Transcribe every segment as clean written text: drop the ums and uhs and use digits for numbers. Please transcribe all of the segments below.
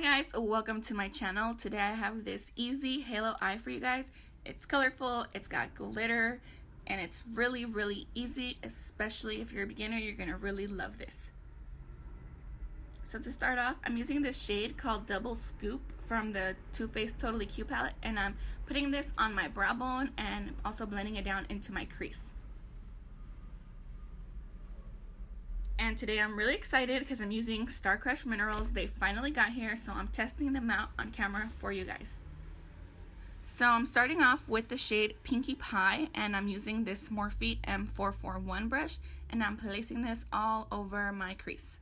Hi guys, welcome to my channel. Today I have this easy halo eye for you guys. It's colorful, it's got glitter, and it's really easy, especially if you're a beginner. You're gonna really love this. So to start off, I'm using this shade called Double Scoop from the Too Faced Totally Cute palette, and I'm putting this on my brow bone and also blending it down into my crease. And today I'm really excited because I'm using Star Crush minerals. They finally got here, so I'm testing them out on camera for you guys. So I'm starting off with the shade Pinkie Pie, and I'm using this Morphe M441 brush, and I'm placing this all over my crease.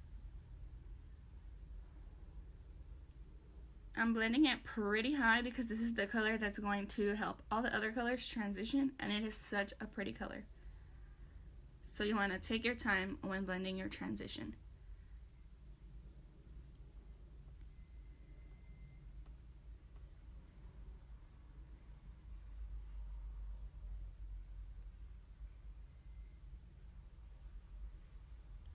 I'm blending it pretty high because this is the color that's going to help all the other colors transition, and it is such a pretty color. So you want to take your time when blending your transition.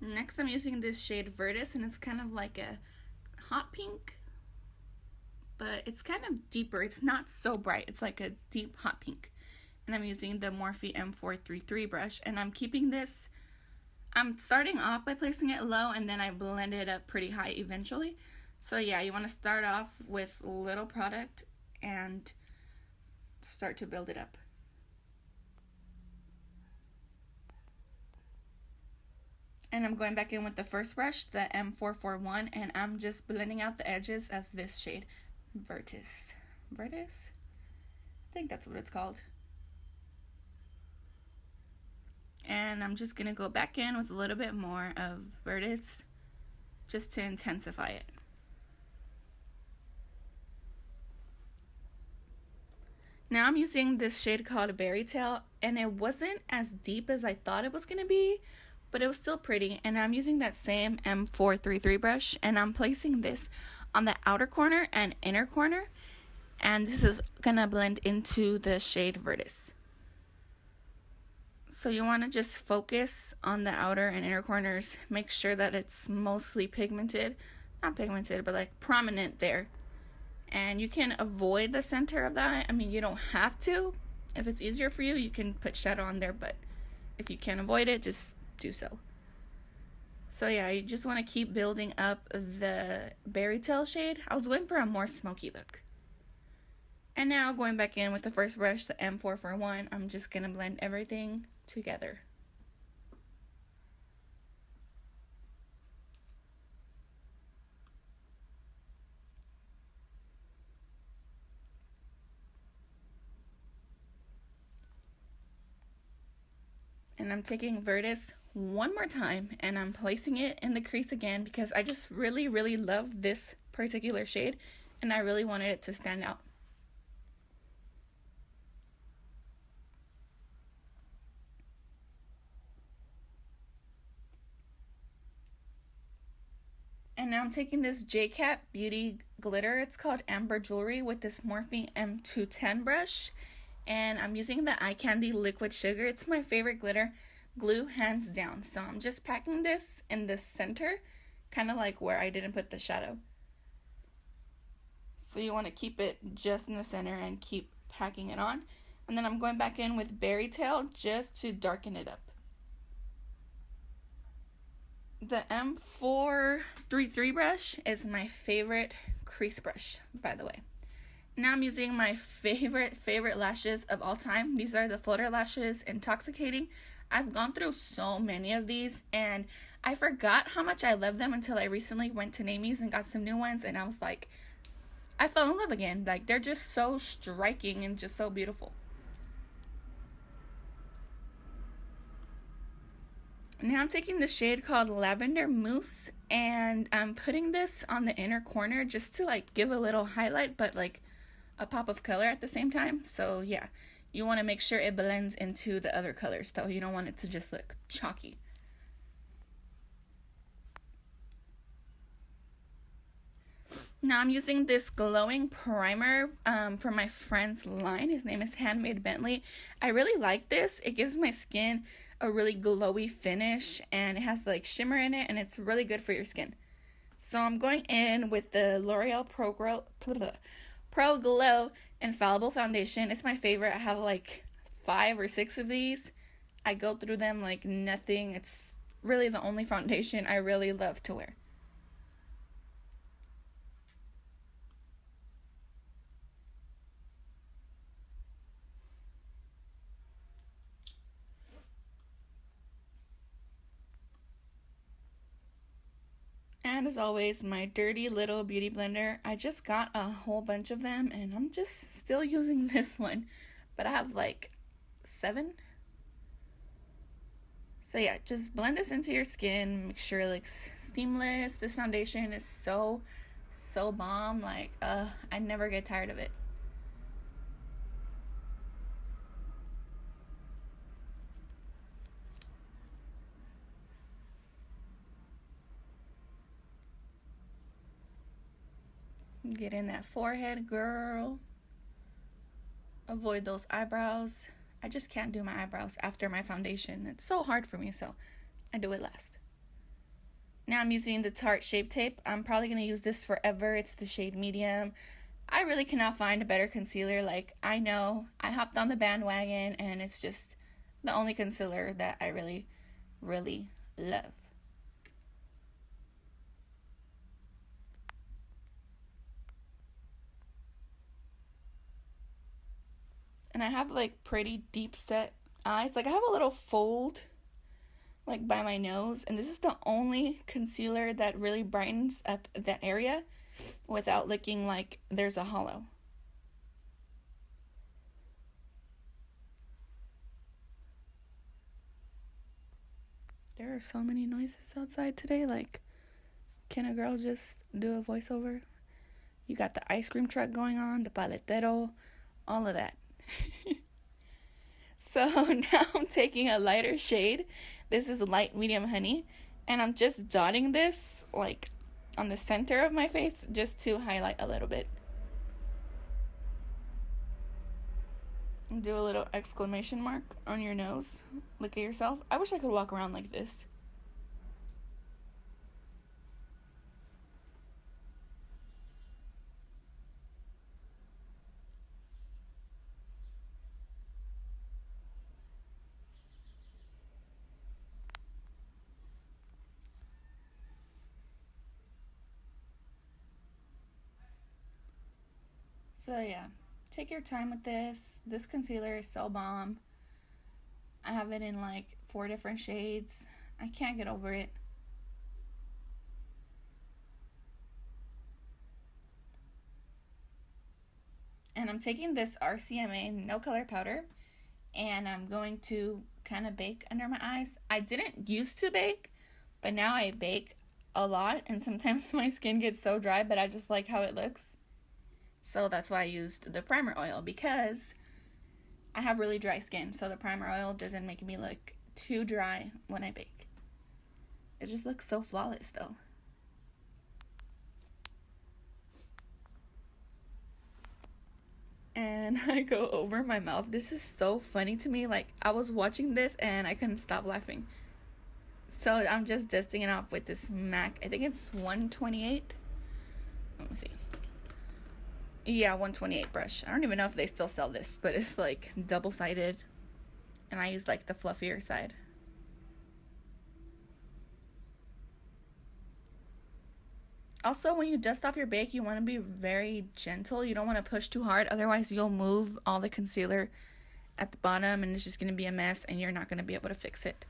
Next I'm using this shade Virtus, and it's kind of like a hot pink, but it's kind of deeper. It's not so bright. It's like a deep hot pink. And I'm using the Morphe M433 brush, and I'm keeping this, I'm starting off by placing it low, and then I blend it up pretty high eventually. So yeah, you want to start off with little product and start to build it up. And I'm going back in with the first brush, the M441, and I'm just blending out the edges of this shade, Virtus? I think that's what it's called. And I'm just going to go back in with a little bit more of Virtus just to intensify it. Now I'm using this shade called Berry Tail, and it wasn't as deep as I thought it was going to be, but it was still pretty. And I'm using that same M433 brush, and I'm placing this on the outer corner and inner corner, and this is going to blend into the shade Virtus. So you want to just focus on the outer and inner corners. Make sure that it's mostly pigmented. Not pigmented, but like prominent there. And you can avoid the center of that. I mean, you don't have to. If it's easier for you, you can put shadow on there. But if you can't avoid it, just do so. So yeah, you just want to keep building up the Berry Tail shade. I was going for a more smoky look. And now going back in with the first brush, the M441, I'm just going to blend everything together. And I'm taking Virtus one more time, and I'm placing it in the crease again because I just really love this particular shade, and I really wanted it to stand out. And now I'm taking this JCat Beauty glitter. It's called Amber Jewelry with this Morphe M210 brush. And I'm using the Eye Candy Liquid Sugar. It's my favorite glitter glue, hands down. So I'm just packing this in the center, kind of like where I didn't put the shadow. So you want to keep it just in the center and keep packing it on. And then I'm going back in with Berry Tail just to darken it up. The M433 brush is my favorite crease brush, by the way. Now I'm using my favorite lashes of all time. These are the Flutter Lashes Intoxicating. I've gone through so many of these, and I forgot how much I love them until I recently went to Namies and got some new ones, and I was like, I fell in love again. Like, they're just so striking and just so beautiful. Now I'm taking the shade called Lavender Mousse, and I'm putting this on the inner corner just to like give a little highlight, but like a pop of color at the same time. So yeah, you want to make sure it blends into the other colors though. You don't want it to just look chalky. Now I'm using this glowing primer from my friend's line. His name is Handmade Bentley. I really like this. It gives my skin a really glowy finish, and it has like shimmer in it, and it's really good for your skin. So I'm going in with the L'Oreal Pro Glow Infallible Foundation. It's my favorite. I have like 5 or 6 of these. I go through them like nothing. It's really the only foundation I really love to wear. And as always, my dirty little beauty blender. I just got a whole bunch of them and I'm just still using this one. But I have like 7. So yeah, just blend this into your skin. Make sure it looks seamless. This foundation is so bomb. Like, I never get tired of it. Get in that forehead, girl. Avoid those eyebrows. I just can't do my eyebrows after my foundation. It's so hard for me, so I do it last. Now I'm using the Tarte Shape Tape. I'm probably going to use this forever. It's the shade medium. I really cannot find a better concealer. Like, I know I hopped on the bandwagon and it's just the only concealer that I really love. And I have like pretty deep set eyes. Like, I have a little fold like by my nose, and this is the only concealer that really brightens up that area without looking like there's a hollow. There are so many noises outside today. Like, can a girl just do a voiceover? You got the ice cream truck going on, the paletero, all of that. So now I'm taking a lighter shade. This is light medium honey, and I'm just dotting this like on the center of my face just to highlight a little bit. And do a little exclamation mark on your nose. Look at yourself. I wish I could walk around like this. So yeah, take your time with this. This concealer is so bomb. I have it in like 4 different shades. I can't get over it. And I'm taking this RCMA no color powder, and I'm going to kind of bake under my eyes. I didn't used to bake, but now I bake a lot, and sometimes my skin gets so dry, but I just like how it looks. So that's why I used the primer oil, because I have really dry skin, so the primer oil doesn't make me look too dry when I bake. It just looks so flawless though. And I go over my mouth. This is so funny to me. Like, I was watching this and I couldn't stop laughing. So I'm just dusting it off with this MAC. I think it's 128. Let me see. Yeah, 128 brush. I don't even know if they still sell this, but it's like double-sided. And I use like the fluffier side. Also, when you dust off your bake, you want to be very gentle. You don't want to push too hard. Otherwise, you'll move all the concealer at the bottom and it's just going to be a mess and you're not going to be able to fix it.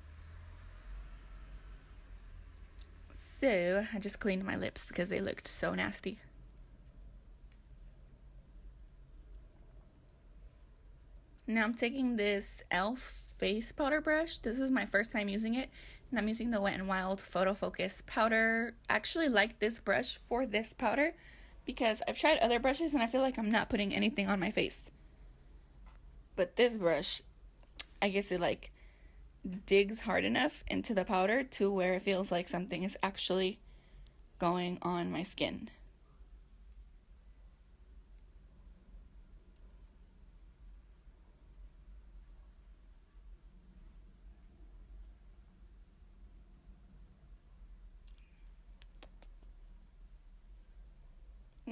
So, I just cleaned my lips because they looked so nasty. Now I'm taking this e.l.f. face powder brush. This is my first time using it. And I'm using the Wet n Wild Photo Focus powder. I actually like this brush for this powder because I've tried other brushes and I feel like I'm not putting anything on my face. But this brush, I guess it like digs hard enough into the powder to where it feels like something is actually going on my skin.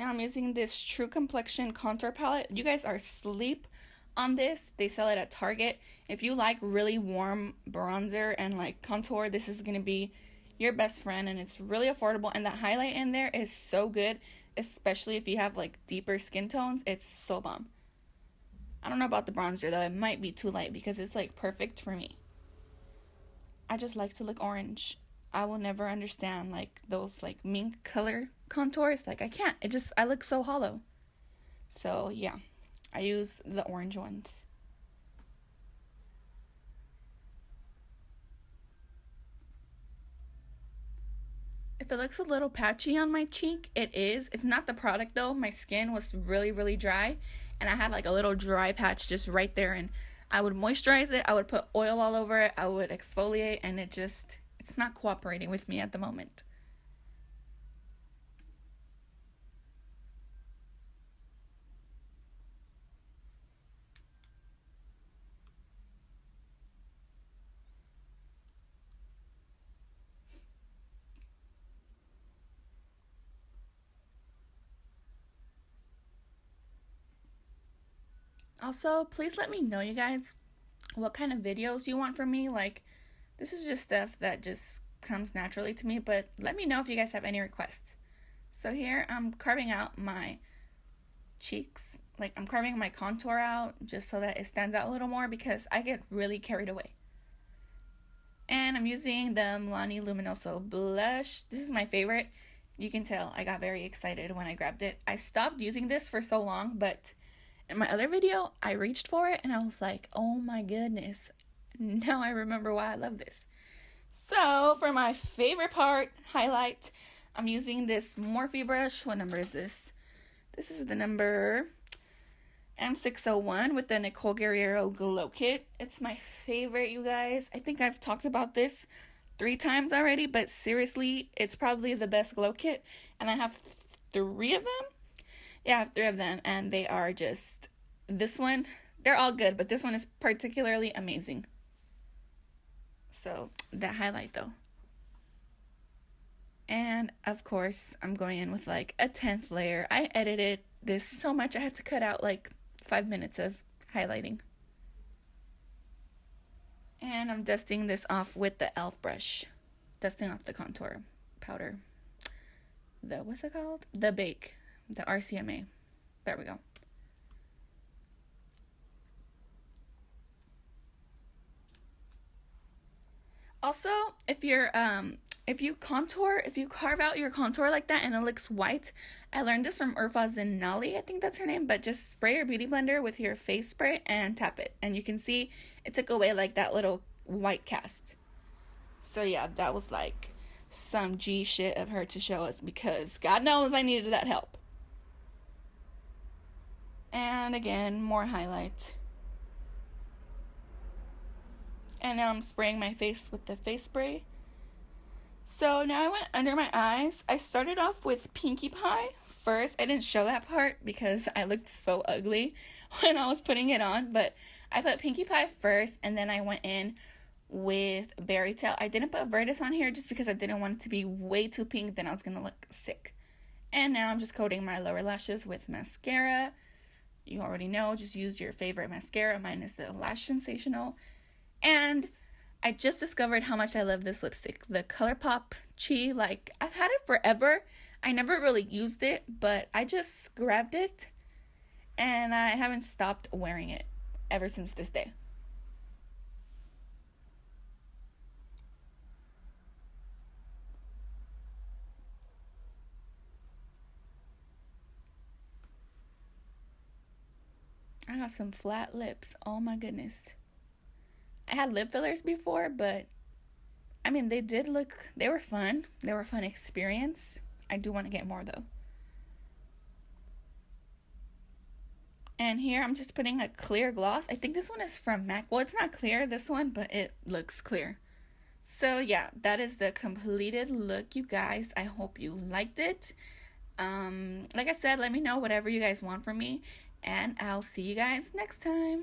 Now I'm using this True Complexion contour palette. You guys are asleep on this. They sell it at Target. If you like really warm bronzer and like contour, this is going to be your best friend, and it's really affordable, and the highlight in there is so good, especially if you have like deeper skin tones. It's so bomb. I don't know about the bronzer though. It might be too light because it's like perfect for me. I just like to look orange. I will never understand like those like mink color contours. Like I can't. I look so hollow. So yeah, I use the orange ones. If it looks a little patchy on my cheek, it is. It's not the product though. My skin was really, really dry, and I had like a little dry patch just right there, and I would moisturize it. I would put oil all over it. I would exfoliate, and it's not cooperating with me at the moment. Also, please let me know, you guys, what kind of videos you want from me. Like, this is just stuff that just comes naturally to me, but let me know if you guys have any requests. So here I'm carving out my cheeks. Like, I'm carving my contour out just so that it stands out a little more because I get really carried away. And I'm using the Milani Luminoso blush. This is my favorite. You can tell I got very excited when I grabbed it. I stopped using this for so long, but in my other video, I reached for it and I was like, oh my goodness. Now I remember why I love this. So for my favorite part, highlight, I'm using this Morphe brush. What number is this? This is the number M601 with the Nicole Guerriero Glow Kit. It's my favorite, you guys. I think I've talked about this 3 times already, but seriously, it's probably the best glow kit. And I have 3 of them. Yeah, I have 3 of them, and they are just, this one, they're all good, but this one is particularly amazing. So, that highlight though. And, of course, I'm going in with like a 10th layer. I edited this so much, I had to cut out like 5 minutes of highlighting. And I'm dusting this off with the e.l.f. brush. Dusting off the contour powder. What's it called? The Bake. The RCMA. There we go. Also, if you carve out your contour like that and it looks white, I learned this from Urfa Zinali, I think that's her name, but just spray your beauty blender with your face spray and tap it. And you can see it took away like that little white cast. So yeah, that was like some G shit of her to show us because God knows I needed that help. And again, more highlight. And now I'm spraying my face with the face spray. So now I went under my eyes. I started off with Pinkie Pie first. I didn't show that part because I looked so ugly when I was putting it on. But I put Pinkie Pie first, and then I went in with Berry Tale. I didn't put Verdis on here just because I didn't want it to be way too pink. Then I was going to look sick. And now I'm just coating my lower lashes with mascara. You already know, just use your favorite mascara. Mine is the Lash Sensational. And I just discovered how much I love this lipstick. The ColourPop Chi. Like, I've had it forever. I never really used it, but I just grabbed it. And I haven't stopped wearing it ever since this day. I got some flat lips. Oh my goodness. I had lip fillers before, but I mean, they were fun. They were a fun experience. I do want to get more though. And here I'm just putting a clear gloss. I think this one is from MAC. Well, it's not clear, this one, but it looks clear. So yeah, that is the completed look, you guys. I hope you liked it. Like I said, let me know whatever you guys want from me, and I'll see you guys next time.